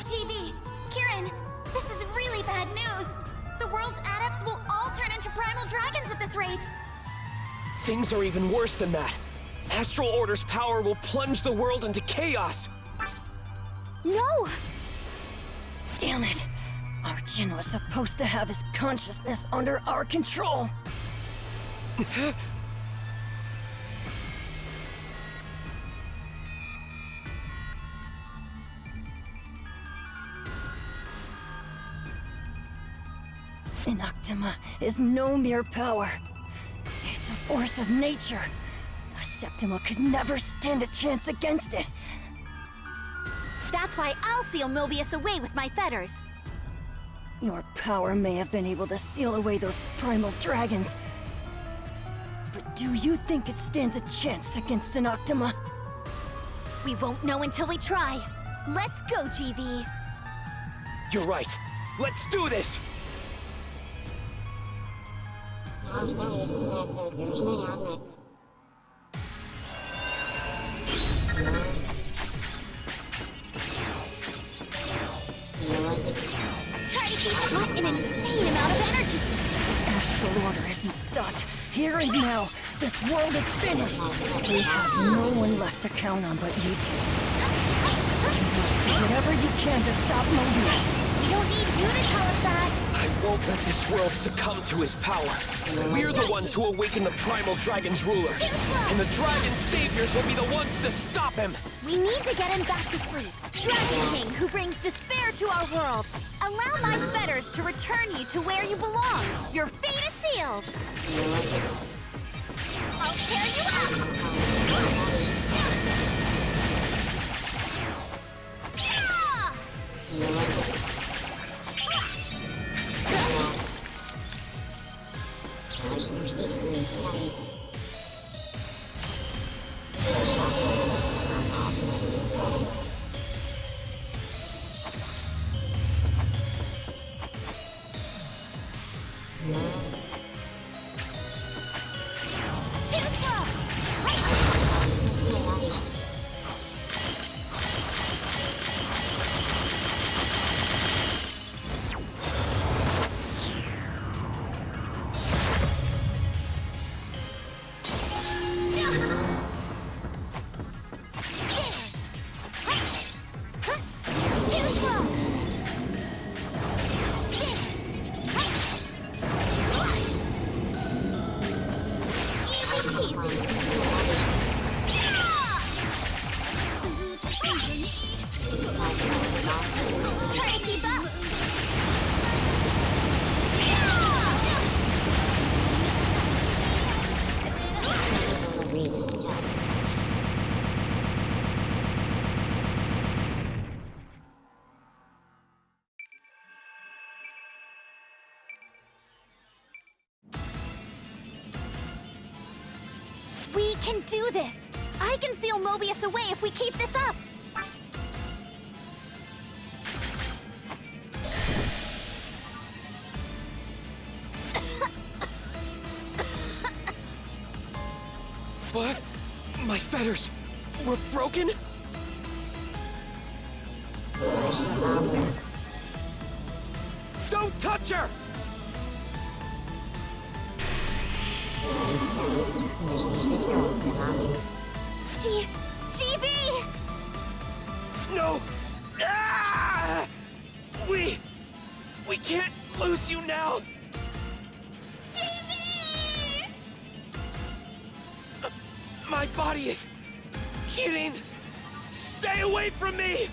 GV, Kieran, this is really bad news. The world's adepts will all turn into primal dragons at this rate. Things are even worse than that. Astral Order's power will plunge the world into chaos. No! Damn it! Our Jin was supposed to have his consciousness under our control. Enoctima is no mere power. It's a force of nature. A Septima could never stand a chance against it. That's why I'll seal Moebius away with my fetters. Your power may have been able to seal away those primal dragons. But do you think it stands a chance against Enoctima? We won't know until we try. Let's go, GV. You're right. Let's do this! Try to keep up an insane amount of energy. Astral Order isn't stopped. Here and now, this world is finished. We have no one left to count on but you two. You must do whatever you can to stop Moebius. We don't need you to tell us that. I won't let this world succumb to his power. We're the ones who awaken the Primal Dragon's ruler. And the Dragon Saviors will be the ones to stop him! We need to get him back to sleep. Dragon King, who brings despair to our world. Allow my fetters to return you to where you belong. Your fate is sealed. I'll tear you up! Try to keep up! We can do this! I can seal Moebius away if we keep this up! What? My fetters were broken? Don't touch her! GV! No! Ah! We can't lose you now! GV! My body is healing! Stay away from me!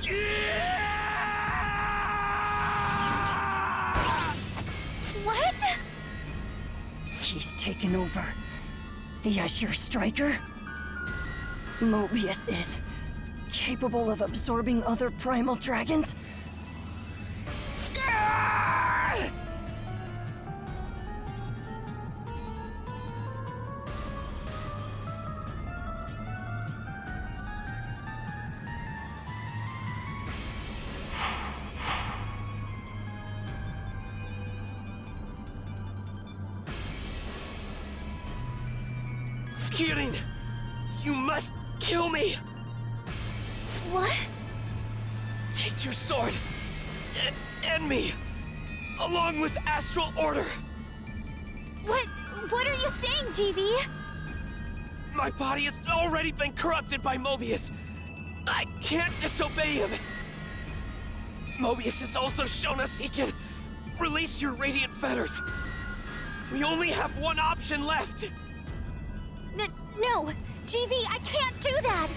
Yeah! He's taken over. The Azure Striker? Moebius is capable of absorbing other primal dragons? Kirin! You must kill me! What? Take your sword and end me, along with Astral Order. What are you saying, GV? My body has already been corrupted by Moebius. I can't disobey him. Moebius has also shown us he can release your radiant fetters. We only have one option left. No, GV, I can't do that!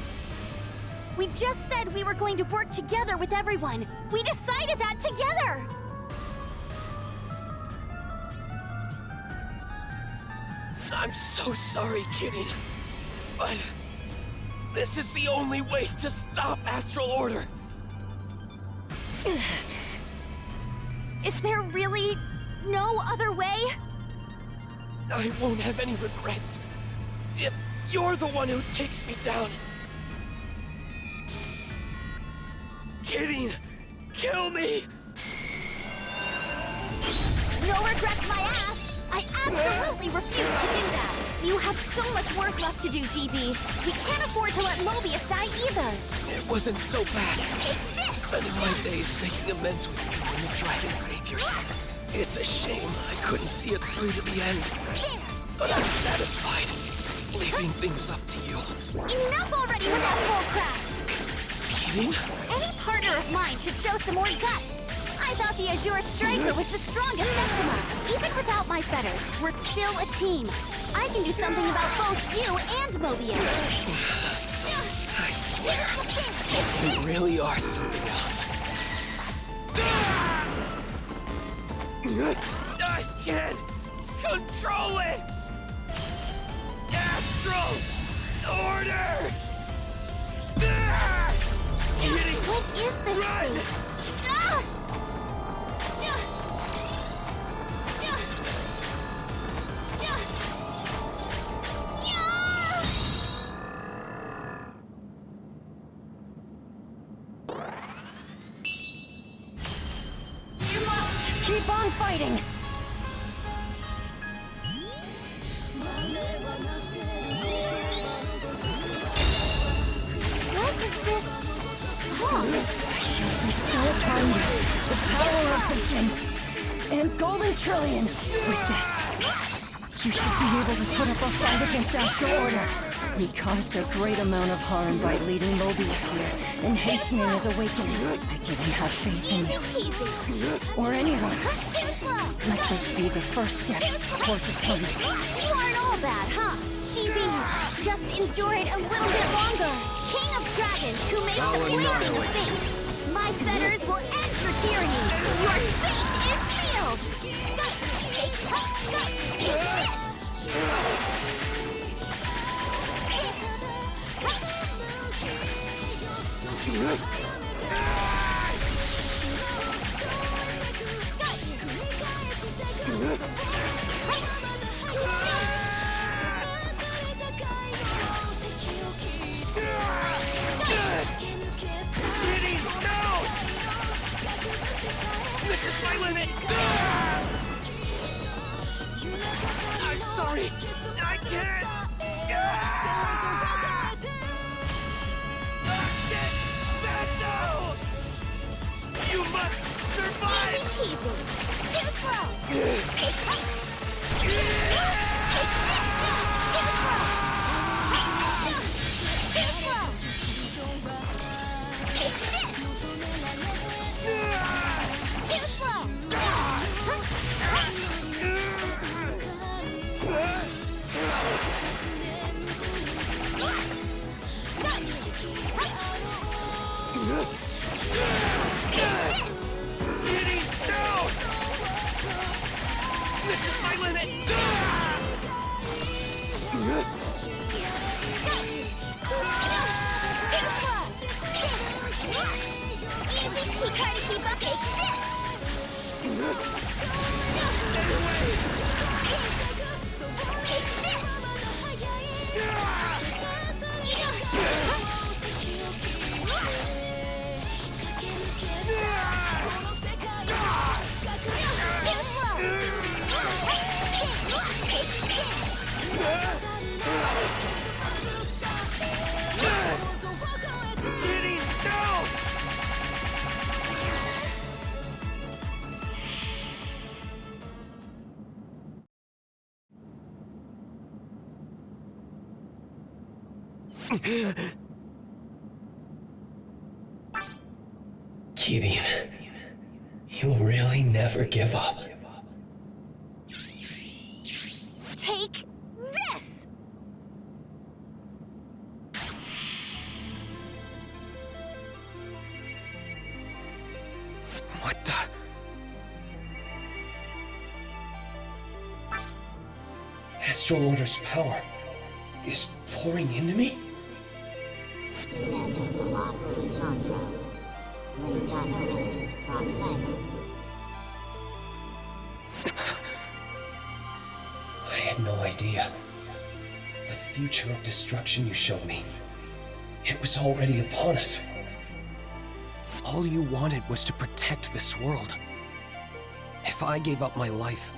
We just said we were going to work together with everyone. We decided that together! I'm so sorry, Kitty. But this is the only way to stop Astral Order. Is there really no other way? I won't have any regrets if you're the one who takes me down. Kidding! Kill me! No regrets, my ass! I absolutely refuse to do that! You have so much work left to do, GB. We can't afford to let Moebius die either! It wasn't so bad. Take this! Spending my days making amends with you and the Dragon Saviors. It's a shame I couldn't see it through to the end. But I'm satisfied, leaving things up to you. Enough already with that bull crap! Kidding? Any partner of mine should show some more guts. I thought the Azure Striker was the strongest Septima. Even without my fetters, we're still a team. I can do something about both you and Moebius. I swear, you really are something else. I can't control it! Astral Order! What is this space? You must keep on fighting! What is this song? I shall bestow upon you the power of vision and golden trillion. With this, you should be able to put up a fight against Astral Order. We caused a great amount of harm by leading Moebius here and hastening his awakening. I didn't have faith in you or anyone. Too slow! Let this be the first step towards atonement. You aren't all bad, huh? GB, just endure it a little bit longer. King of Dragons who makes a plaything of fate. My fetters will end your tyranny. Your fate is sealed. Take this. Kitty, no! This is my limit! I'm sorry! I can't! No! You must survive! Easy. Too slow. Kitty, no! This is my limit! Try to keep up, take this! Gideon, you'll really never give up. Take this! What the? Astral Order's power is pouring into me? Present of the Library Tundra. Lead diagnostics proximity. I had no idea. The future of destruction you showed me, it was already upon us. All you wanted was to protect this world. If I gave up my life,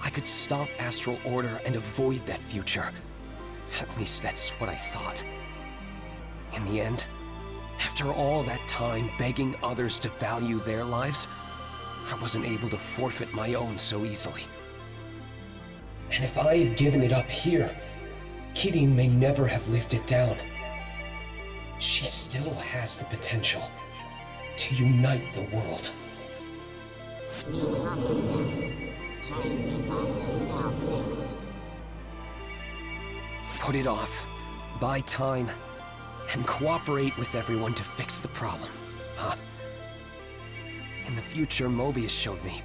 I could stop Astral Order and avoid that future. At least that's what I thought. In the end, after all that time begging others to value their lives, I wasn't able to forfeit my own so easily. And if I had given it up here, Gideon may never have lived it down. She still has the potential to unite the world. Need compliments. Time reverses L6. Put it off. Buy time. And cooperate with everyone to fix the problem. Huh? In the future Moebius showed me,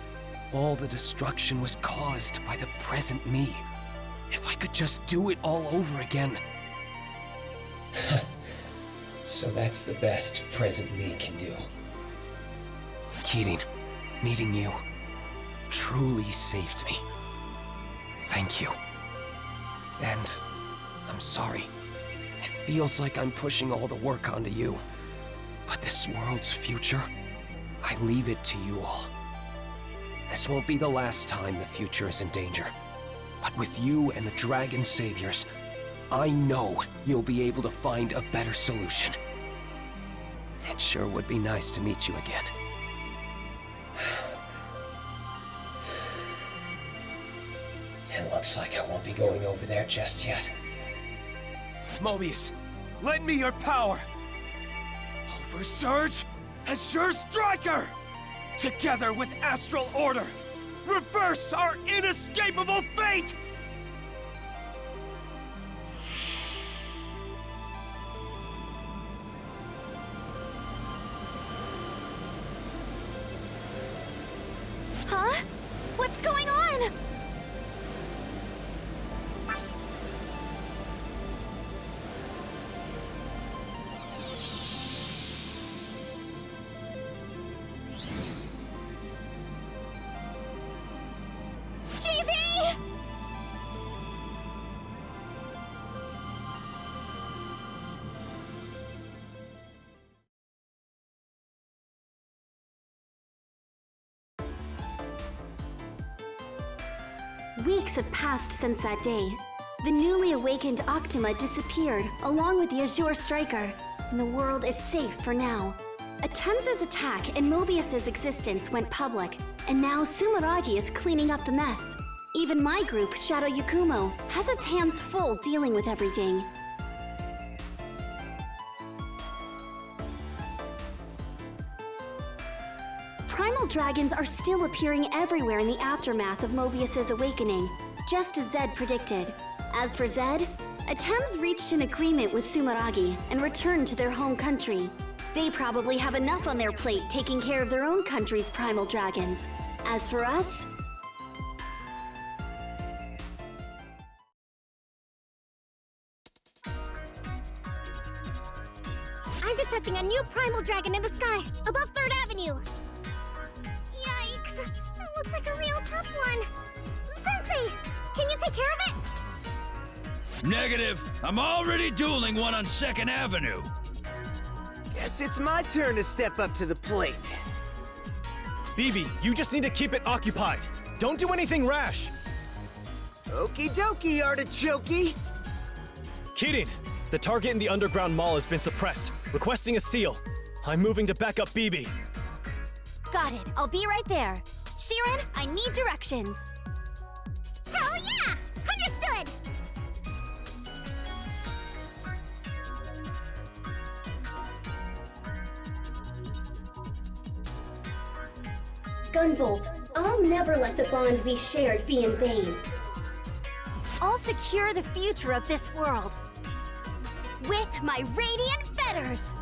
all the destruction was caused by the present me. If I could just do it all over again. So that's the best present me can do. Gideon, meeting you truly saved me. Thank you. And I'm sorry. It feels like I'm pushing all the work onto you. But this world's future, I leave it to you all. This won't be the last time the future is in danger. But with you and the Dragon Saviors, I know you'll be able to find a better solution. It sure would be nice to meet you again. It looks like I won't be going over there just yet. Moebius, lend me your power! Oversurge, Azure Striker! Together with Astral Order, reverse our inescapable fate! Huh? What's going on? GV! Weeks have passed since that day. The newly awakened Octima disappeared, along with the Azure Striker, and the world is safe for now. Atemza's attack and Moebius's existence went public, and now Sumeragi is cleaning up the mess. Even my group, Shadow Yakumo, has its hands full dealing with everything. Primal dragons are still appearing everywhere in the aftermath of Moebius's awakening, just as Zed predicted. As for Zed, Atems reached an agreement with Sumeragi and returned to their home country. They probably have enough on their plate taking care of their own country's primal dragons. As for us, I'm detecting a new primal dragon in the sky, above 3rd Avenue. Yikes! That looks like a real tough one. Sensei, can you take care of it? Negative. I'm already dueling one on 2nd Avenue. Guess it's my turn to step up to the plate. BB, you just need to keep it occupied. Don't do anything rash. Okie dokie, artichokey. Kidding. The target in the underground mall has been suppressed, requesting a seal. I'm moving to back up BB. Got it. I'll be right there. Sheeran, I need directions. Hell yeah! Understood! Gunvolt, I'll never let the bond we shared be in vain. I'll secure the future of this world with my radiant fetters.